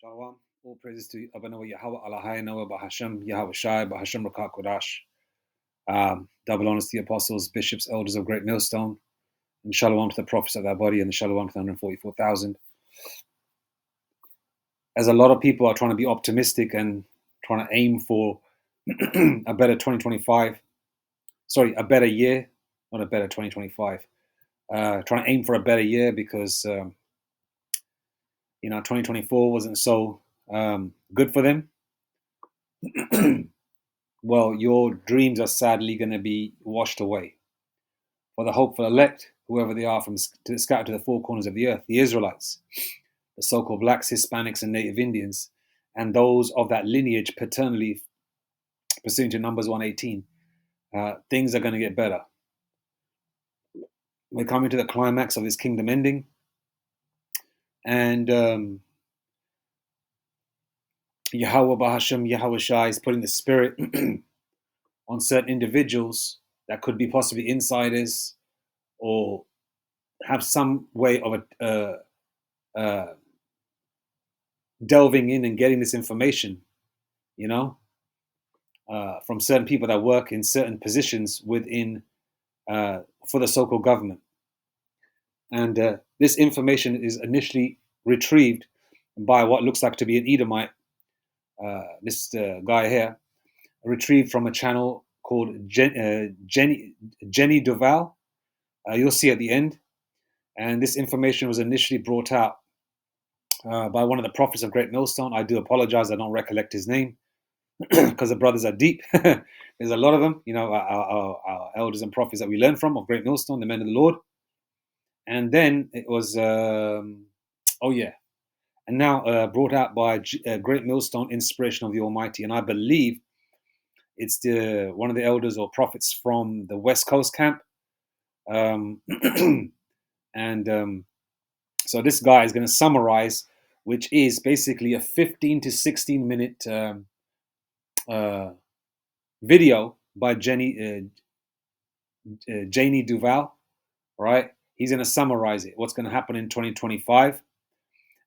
Shalom. All praises to Abanawa Yahweh Alahai Noah Bahasham Yahweh Shai Bahasham Rakak Kodash. Double honors to the apostles, bishops, elders of Great Millstone, and shalom to the prophets of that body, and the shalom to the 144,000. As a lot of people are trying to be optimistic and trying to aim for a better 2025, a better year, not a better 2025. Trying to aim for a better year because 2024 wasn't so good for them. Well, your dreams are sadly going to be washed away. For the hopeful elect, whoever they are, scattered to the four corners of the earth, the Israelites, the so-called blacks, Hispanics, and Native Indians, and those of that lineage paternally, pursuant to Numbers 118, things are going to get better. We're coming to the climax of this kingdom ending, and Yahweh Bahasham, Yahweh Shai is putting the spirit on certain individuals that could be possibly insiders or have some way of delving in and getting this information, from certain people that work in certain positions within for the so-called government. And this information is initially retrieved by what looks like to be an Edomite, this guy here, retrieved from a channel called Jenny Duval. You'll see at the end. And this information was initially brought out by one of the prophets of Great Millstone. I do apologize, I don't recollect his name because the brothers are deep. There's a lot of them, our elders and prophets that we learn from of Great Millstone, the men of the Lord. And then it was, and now brought out by Great Millstone, Inspiration of the Almighty. And I believe it's one of the elders or prophets from the West Coast camp. So this guy is going to summarize, which is basically a 15 to 16 minute video by Janie Duval, right? He's going to summarize it, what's going to happen in 2025.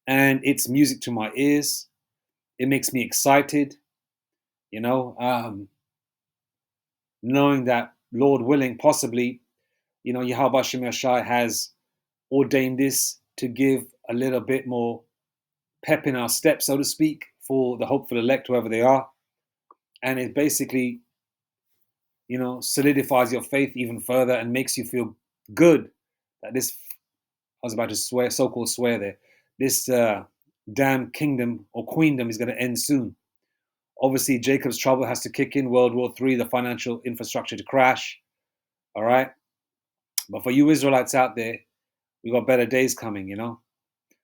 And it's music to my ears. It makes me excited, knowing that, Lord willing, possibly, Yahweh Shem Yashai has ordained this to give a little bit more pep in our step, so to speak, for the hopeful elect, whoever they are. And it basically, solidifies your faith even further and makes you feel good that this, I was about to swear, so-called swear there, this damn kingdom or queendom is going to end soon. Obviously, Jacob's trouble has to kick in, World War III, the financial infrastructure to crash, all right? But for you Israelites out there, we got better days coming,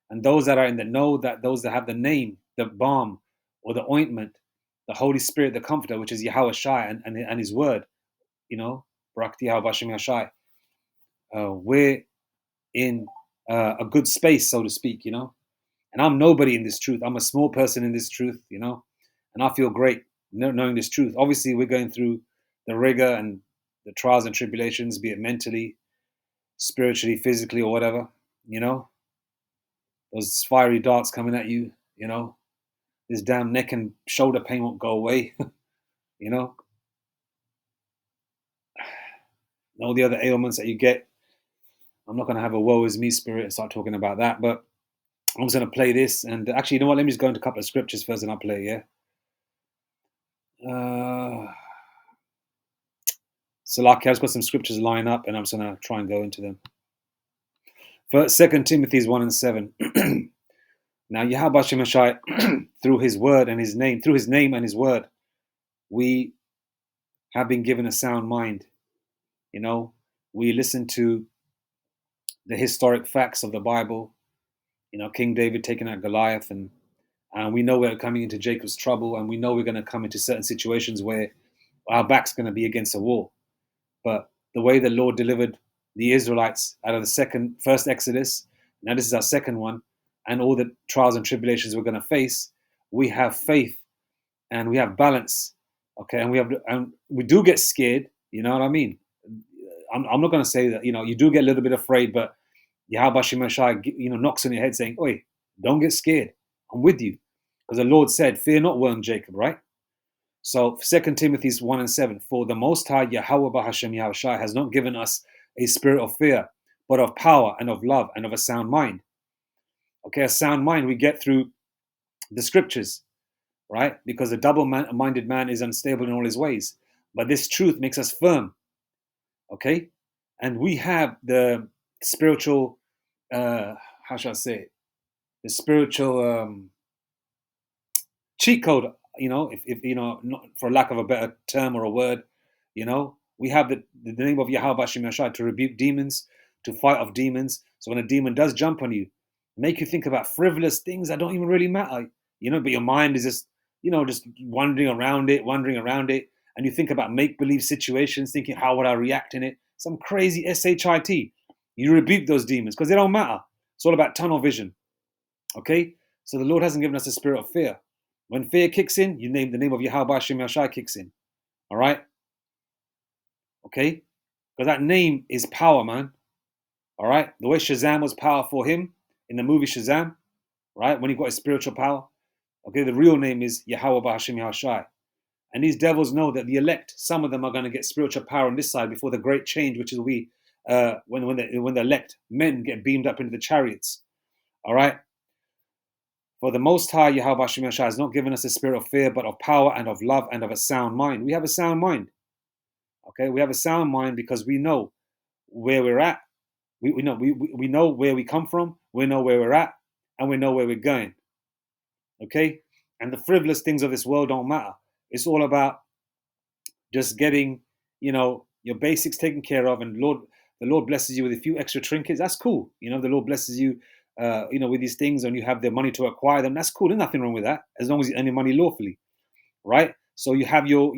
And those that are in the know, that those that have the name, the balm or the ointment, the Holy Spirit, the Comforter, which is Yahweh Shai and His Word, Barakti Yahweh Shem Yashai, we're in a good space, so to speak, And I'm nobody in this truth. I'm a small person in this truth, And I feel great knowing this truth. Obviously, we're going through the rigor and the trials and tribulations, be it mentally, spiritually, physically, or whatever, Those fiery darts coming at you, This damn neck and shoulder pain won't go away, All the other ailments that you get. I'm not going to have a woe is me spirit and start talking about that, but I'm just going to play this. And actually, you know what? Let me just go into a couple of scriptures first and I'll play, yeah? Salaki, I've just got some scriptures line up and I'm just going to try and go into them. First, 2 Timothy 1 and 7. Now, Yahweh Shem Yashai, through his word and his name, through his name and his word, we have been given a sound mind. We listen to the historic facts of the Bible, King David taking out Goliath, and we know we're coming into Jacob's trouble, and we know we're going to come into certain situations where our back's going to be against a wall. But the way the Lord delivered the Israelites out of the first Exodus, now this is our second one, and all the trials and tribulations we're going to face, we have faith and we have balance, okay? And we do get scared, you know what I mean? I'm not going to say that, you do get a little bit afraid, but Yahweh Shem Yashai, knocks on your head saying, "Oi, don't get scared. I'm with you. Because the Lord said, "Fear not, worm Jacob," right? So 2 Timothy 1:7, for the Most High Yahweh Bahashem Yahushai has not given us a spirit of fear, but of power and of love and of a sound mind. Okay, a sound mind we get through the scriptures, right? Because a double-minded man is unstable in all his ways. But this truth makes us firm, okay? And we have the spiritual, how shall I say it? The spiritual cheat code, if not, for lack of a better term or a word, we have the name of Yahweh Hashem Yashai to rebuke demons, to fight off demons. So when a demon does jump on you, make you think about frivolous things that don't even really matter, but your mind is just wandering around it, and you think about make-believe situations, thinking, how would I react in it? Some crazy shit. You rebuke those demons because they don't matter. It's all about tunnel vision. Okay? So the Lord hasn't given us a spirit of fear. When fear kicks in, you name the name of Yahweh Hashem Yashai kicks in. All right? Okay? Because that name is power, man. All right? The way Shazam was power for him in the movie Shazam, right? When he got his spiritual power. Okay, the real name is Yahweh Hashem Yashai. And these devils know that the elect, some of them are going to get spiritual power on this side before the great change, which is when the elect men get beamed up into the chariots. All right? For the Most High, Yahweh Hashem Yashai, has not given us a spirit of fear, but of power and of love and of a sound mind. We have a sound mind. Okay, we have a sound mind because we know where we're at. We know where we come from. We know where we're at, and we know where we're going. Okay, and the frivolous things of this world don't matter. It's all about just getting, your basics taken care of, and the Lord blesses you with a few extra trinkets. That's cool. The Lord blesses you, with these things, and you have the money to acquire them. That's cool. There's nothing wrong with that, as long as you earn your money lawfully, right? So you have your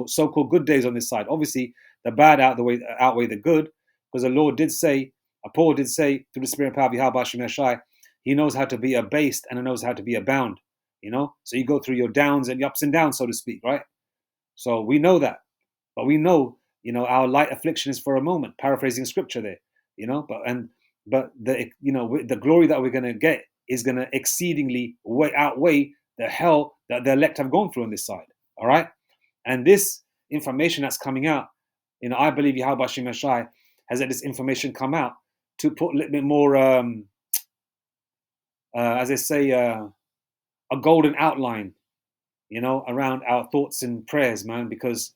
so-called good days on this side. Obviously, the bad outweigh the good, because the Lord did say, Paul did say through the Spirit and power of Yahweh Hashem Yashai, he knows how to be abased and he knows how to be abound. So you go through your downs and your ups and downs, so to speak, right? So we know that, but we know, our light affliction is for a moment. Paraphrasing scripture there, but the glory that we're going to get is going to exceedingly outweigh the hell that the elect have gone through on this side. All right, and this information that's coming out, I believe Yahweh Hashem Yashai has let this information come out to put a little bit more, as they say, a golden outline, around our thoughts and prayers, man, because,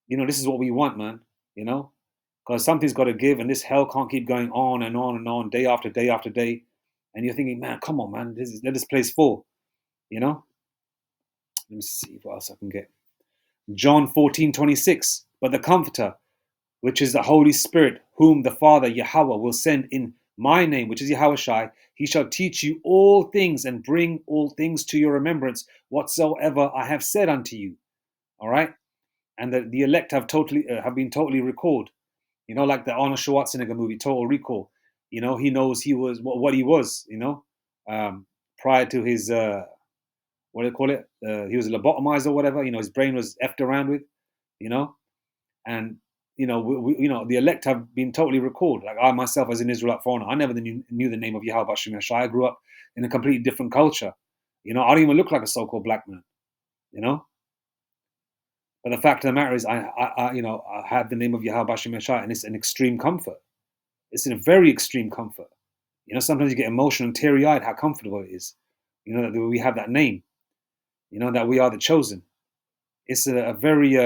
this is what we want, man, because something's got to give, and this hell can't keep going on and on and on, day after day after day. And you're thinking, man, come on, man, let this place fall, Let me see what else I can get. John 14:26, but the Comforter, which is the Holy Spirit, whom the Father Yahweh will send in my name, which is Yahweh Shai, he shall teach you all things and bring all things to your remembrance, whatsoever I have said unto you. All right? And the elect have been totally recalled. Like the Arnold Schwarzenegger movie, Total Recall. He knows he was what he was, prior to his, what do they call it? He was lobotomized or whatever. His brain was effed around with, and the elect have been totally recalled. Like I myself, as an Israelite foreigner, I never knew the name of Yahweh Hashem Yashai. I grew up in a completely different culture. I don't even look like a so-called black man. But the fact of the matter is, I have the name of Yahweh Hashem Yashai, and it's an extreme comfort. It's a very extreme comfort. Sometimes you get emotional and teary-eyed how comfortable it is. That we have that name. That we are the chosen. It's a very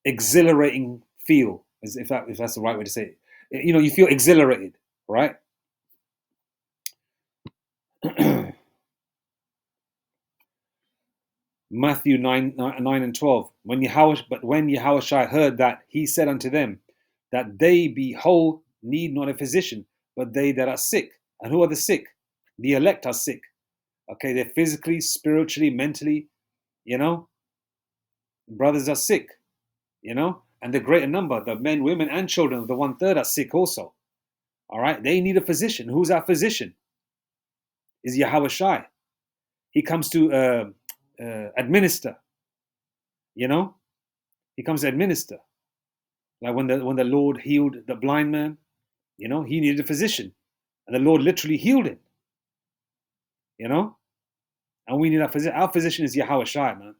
exhilarating feel, if that's the right way to say it. You feel exhilarated, right? Matthew 9 and 12. When Yahweh Shai heard that, he said unto them, that they behold need not a physician, but they that are sick. And who are the sick? The elect are sick. Okay, they're physically, spiritually, mentally, brothers are sick, and the greater number, the men, women, and children of the 1/3 are sick also. All right, they need a physician. Who's our physician? Is Yahweh Shai. He comes to administer. He comes to administer. Like when the Lord healed the blind man, he needed a physician, and the Lord literally healed him. you know? And we need our physician. Our physician is Yahweh Shai, man.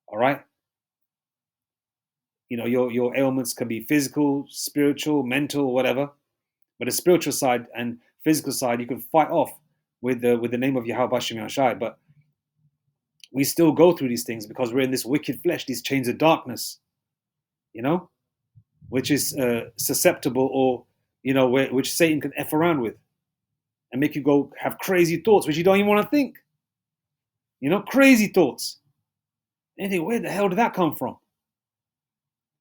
All right? You know, your ailments can be physical, spiritual, mental, whatever. But the spiritual side and physical side, you can fight off with the name of Yahweh Bashem Shai. But we still go through these things because we're in this wicked flesh, these chains of darkness, you know, which is susceptible or, you know, which Satan can F around with and make you go have crazy thoughts, which you don't even want to think. You know, crazy thoughts. And you think, where the hell did that come from?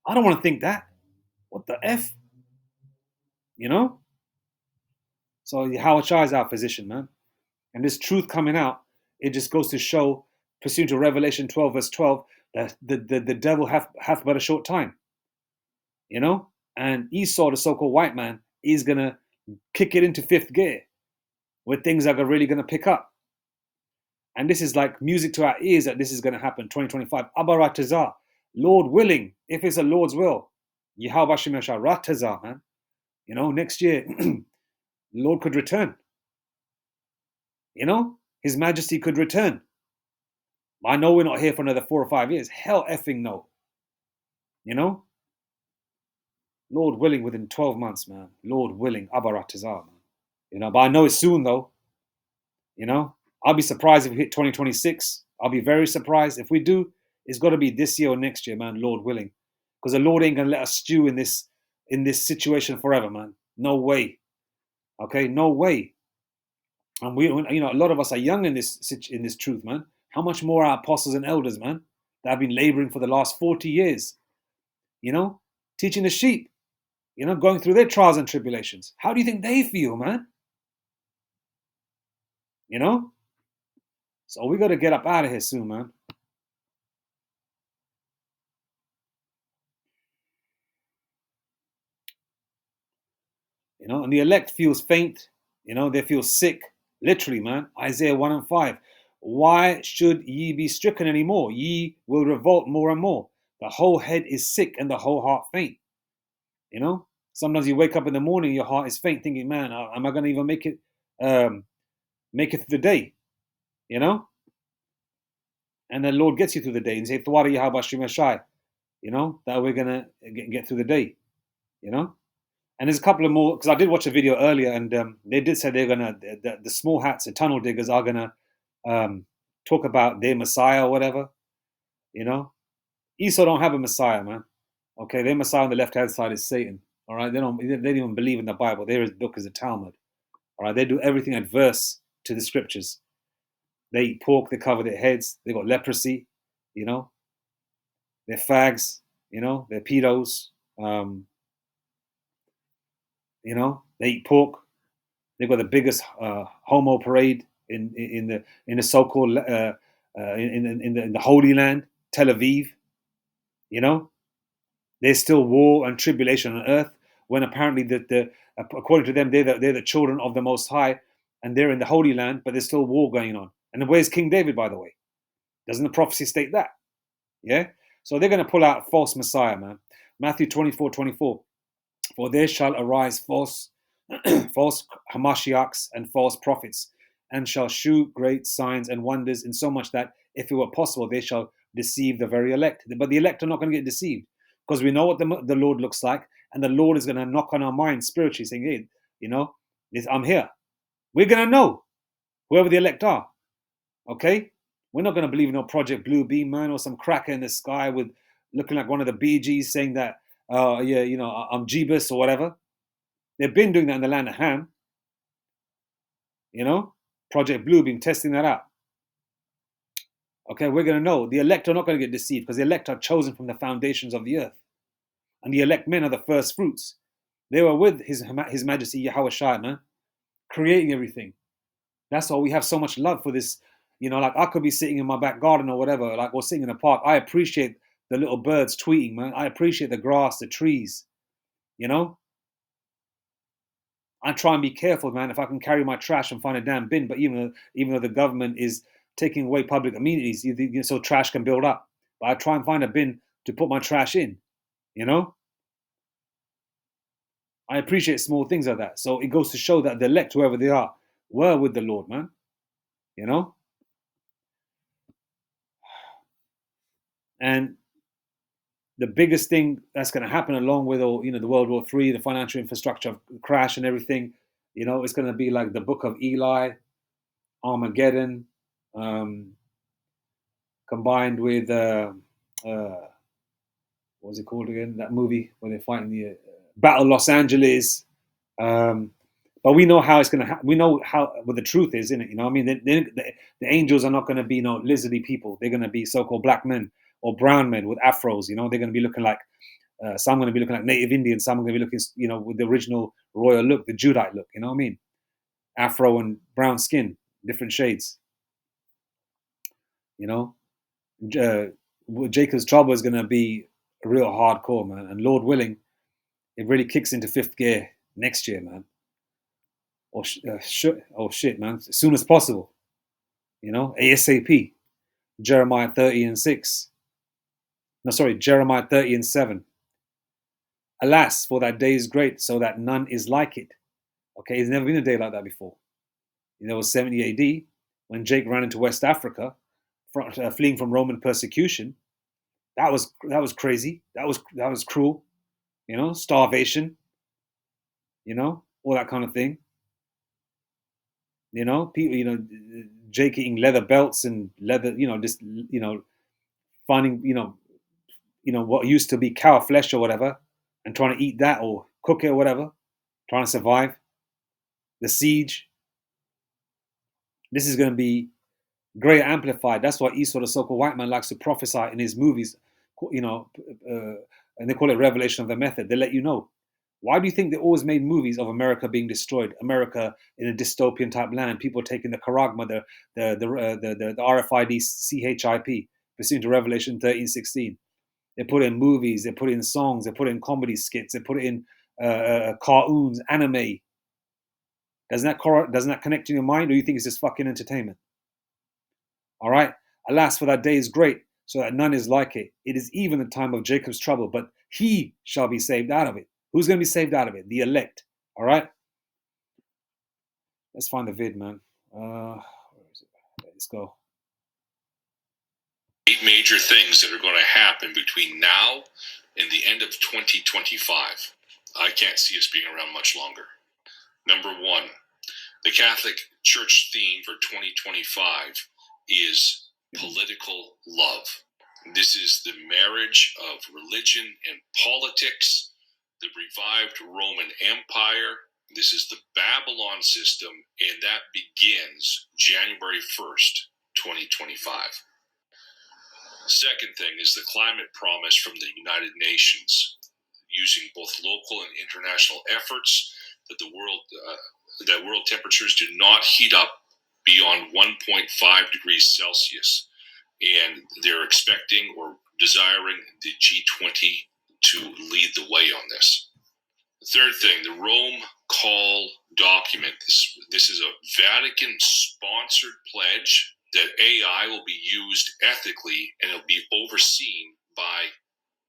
I don't want to think that. What the F? You know? So Yahweh Shai is our physician, man. And this truth coming out, it just goes to show, pursuant to Revelation 12, verse 12, that the devil hath but a short time. You know? And Esau, the so-called white man, is going to kick it into fifth gear, where things are really going to pick up. And this is like music to our ears that this is going to happen 2025. Abaratazah. Lord willing, if it's the Lord's will. Yahweh Ratazah, man. You know, next year, the Lord could return. You know, His Majesty could return. I know we're not here for another 4 or 5 years. Hell effing no. You know? Lord willing, within 12 months, man. Lord willing, Abaratazah, man. You know, but I know it's soon, though. You know? I'll be surprised if we hit 2026. I'll be very surprised. If we do, it's got to be this year or next year, man, Lord willing. Because the Lord ain't going to let us stew in this situation forever, man. No way. Okay? No way. And we, you know, a lot of us are young in this truth, man. How much more our apostles and elders, man, that have been laboring for the last 40 years, you know, teaching the sheep, you know, going through their trials and tribulations. How do you think they feel, man? You know? So we got to get up out of here soon, man. You know, and the elect feels faint, you know, they feel sick, literally, man. Isaiah 1 and 5. Why should ye be stricken any more? Ye will revolt more and more. The whole head is sick and the whole heart faint. You know, sometimes you wake up in the morning, your heart is faint, thinking, man, am I going to even make it through the day? You know? And the Lord gets you through the day and say, you know, that we're going to get through the day, you know? And there's a couple of more, because I did watch a video earlier, and they did say they're going to, the small hats, the tunnel diggers are going to talk about their Messiah or whatever, you know? Esau don't have a Messiah, man. Okay, their Messiah on the left-hand side is Satan. All right, they don't even believe in the Bible. Their book is the Talmud. All right, they do everything adverse to the scriptures. They eat pork, they cover their heads, they got leprosy, you know, they're fags, you know, they're pedos, you know, they eat pork. They've got the biggest homo parade in the so-called in the Holy Land, Tel Aviv. You know, there's still war and tribulation on earth when apparently according to them they're the children of the Most High and they're in the Holy Land, but there's still war going on. And where's King David, by the way? Doesn't the prophecy state that? Yeah. So they're going to pull out false Messiah, man. Matthew 24:24. For there shall arise false Hamashiachs and false prophets, and shall shew great signs and wonders, in so much that, if it were possible, they shall deceive the very elect. But the elect are not going to get deceived, because we know what the Lord looks like, and the Lord is going to knock on our minds spiritually, saying, hey, you know, I'm here. We're going to know, whoever the elect are. Okay? We're not going to believe in no Project Blue Beam, man, or some cracker in the sky with looking like one of the Bee Gees saying that, yeah, you know, I'm Jeebus or whatever. They've been doing that in the land of Ham. You know, Project Bluebeam, testing that out. Okay, we're going to know. The elect are not going to get deceived, because the elect are chosen from the foundations of the earth. And the elect men are the first fruits. They were with His Majesty Yahweh Shai, man, creating everything. That's why we have so much love for this. You know, like I could be sitting in my back garden or whatever, like, or sitting in the park. I appreciate the little birds tweeting, man. I appreciate the grass, the trees, you know. I try and be careful, man, if I can carry my trash and find a damn bin. But even though the government is taking away public amenities, so trash can build up. But I try and find a bin to put my trash in, you know? I appreciate small things like that. So it goes to show that the elect, whoever they are, were with the Lord, man. you know? And the biggest thing that's going to happen along with all, the World War III, the financial infrastructure crash and everything, it's going to be like the Book of Eli, Armageddon, um, combined with what was it called again? That movie where they're fighting the Battle of Los Angeles. Um, but we know how it's going to. We know how what the truth is, in it. You know, what I mean, the angels are not going to be lizardy people. They're going to be so-called black men or brown men with afros. They're going to be looking like some going to be looking like native Indians. Some are going to be looking, with the original royal look, the Judite look. You know what I mean? Afro and brown skin, different shades. You know, Jacob's trouble is going to be real hardcore, man. And Lord willing, it really kicks into fifth gear next year, man. Or shit, man, as soon as possible. ASAP. Jeremiah 30:6. No, sorry, Jeremiah 30:7. Alas, for that day is great, so that none is like it. Okay, there's never been a day like that before. There was 70 AD when Jake ran into West Africa, fleeing from Roman persecution. That was crazy. That was cruel. Starvation. All that kind of thing. People, Jake eating leather belts and leather, just finding, what used to be cow flesh or whatever, and trying to eat that or cook it or whatever, trying to survive. The siege. This is going to be great amplified. That's why Esau, the so-called white man, likes to prophesy in his movies, and they call it revelation of the method. They let you know. Why do you think they always made movies of America being destroyed, America in a dystopian type land, people taking the charagma, the RFID CHIP, pursuant to Revelation 13:16? They put in movies, they put in songs, they put in comedy skits, they put in cartoons, anime. Doesn't that connect in your mind, or you think it's just fucking entertainment? All right. Alas, for that day is great, so that none is like it. It is even the time of Jacob's trouble, but he shall be saved out of it. Who's going to be saved out of it? The elect. All right. Let's find the vid, man. Where is it? Let's go. 8 major things that are going to happen between now and the end of 2025. I can't see us being around much longer. Number 1, the Catholic Church theme for 2025 is political love. This is the marriage of religion and politics, the revived Roman Empire. This is the Babylon system, and that begins January 1st, 2025. Second thing is the climate promise from the United Nations, using both local and international efforts that that world temperatures do not heat up beyond 1.5 degrees Celsius, and they're expecting or desiring the G20 to lead the way on this. The third thing, the Rome Call document. This is a Vatican-sponsored pledge that AI will be used ethically and it'll be overseen by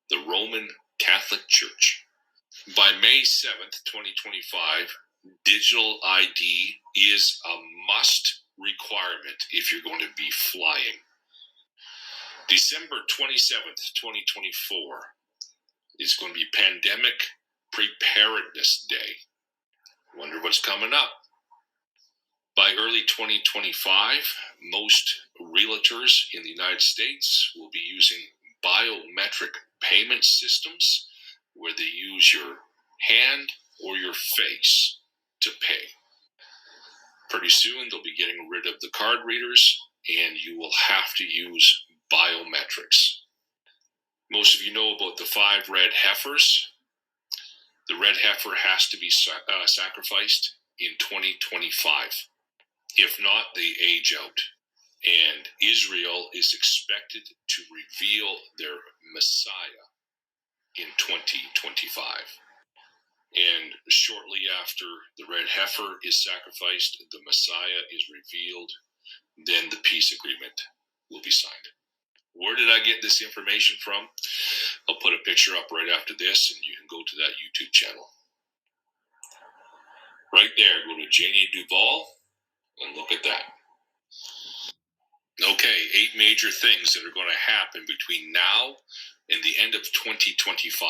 the Roman Catholic Church. By May 7th, 2025, digital ID is a must requirement if you're going to be flying. December 27th, 2024 is going to be Pandemic Preparedness Day. Wonder what's coming up. By early 2025, most realtors in the United States will be using biometric payment systems where they use your hand or your face to pay. Pretty soon, they'll be getting rid of the card readers, and you will have to use biometrics. Most of you know about the 5 red heifers. The red heifer has to be sacrificed in 2025. If not, they age out. And Israel is expected to reveal their Messiah in 2025. And shortly after the red heifer is sacrificed, the Messiah is revealed, then the peace agreement will be signed. Where did I get this information from? I'll put a picture up right after this, and you can go to that YouTube channel. Right there, go to Janie Duvall and look at that. Okay, 8 major things that are going to happen between now and the end of 2025.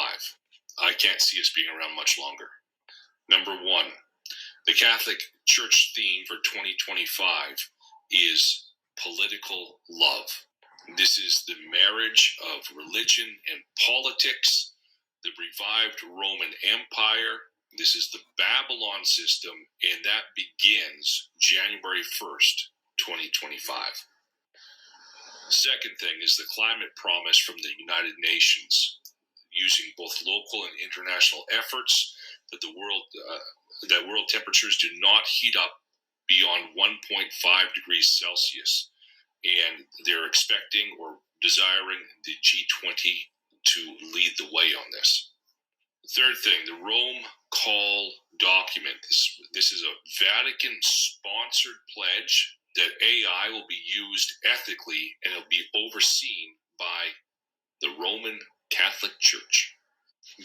I can't see us being around much longer. Number 1, the Catholic Church theme for 2025 is political love. This is the marriage of religion and politics, the revived Roman Empire. This is the Babylon system, and that begins January 1st, 2025. Second thing is the climate promise from the United Nations, using both local and international efforts that that world temperatures do not heat up beyond 1.5 degrees Celsius, and they're expecting or desiring the G20 to lead the way on this. Third thing, the Rome Call document. This is a Vatican-sponsored pledge that AI will be used ethically and it'll be overseen by the Roman Catholic Church.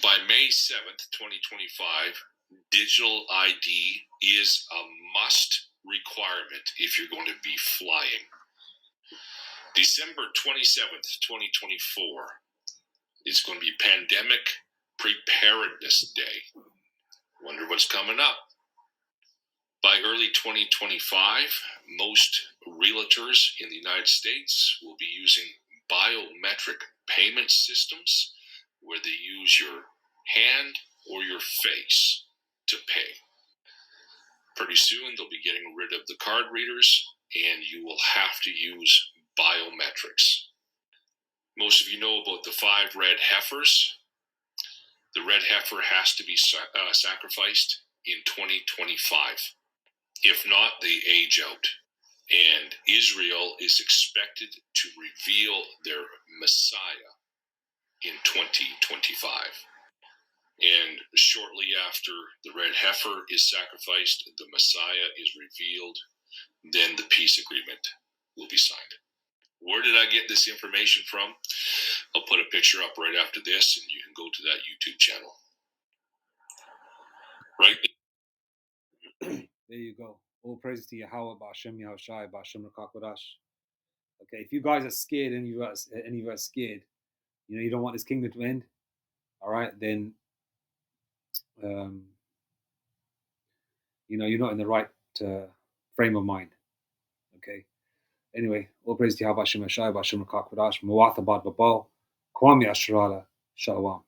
By May 7th, 2025, digital ID is a must requirement if you're going to be flying. December 27th, 2024, it's going to be Pandemic Preparedness Day. Wonder what's coming up. By early 2025, most realtors in the United States will be using biometric payment systems where they use your hand or your face to pay. Pretty soon, they'll be getting rid of the card readers, and you will have to use biometrics. Most of you know about the 5 red heifers. The red heifer has to be sacrificed in 2025. If not, they age out. And Israel is expected to reveal their Messiah in 2025. And shortly after the red heifer is sacrificed, the Messiah is revealed, then the peace agreement will be signed. Where did I get this information from? I'll put a picture up right after this, and you can go to that YouTube channel. Right? There you go. All praise to Yahweh, Ba'ashem Yahushai, Ba'ashem Rakakwadash. Okay, if you guys are scared, any of us are scared, you don't want this kingdom to end, all right, then, you're not in the right frame of mind, okay? Anyway, all praise to Yahweh, Ba'ashem Yahushai, Ba'ashem Rakakwadash, Muwatha Bad Babal, Kwam Yashrala, Shalom.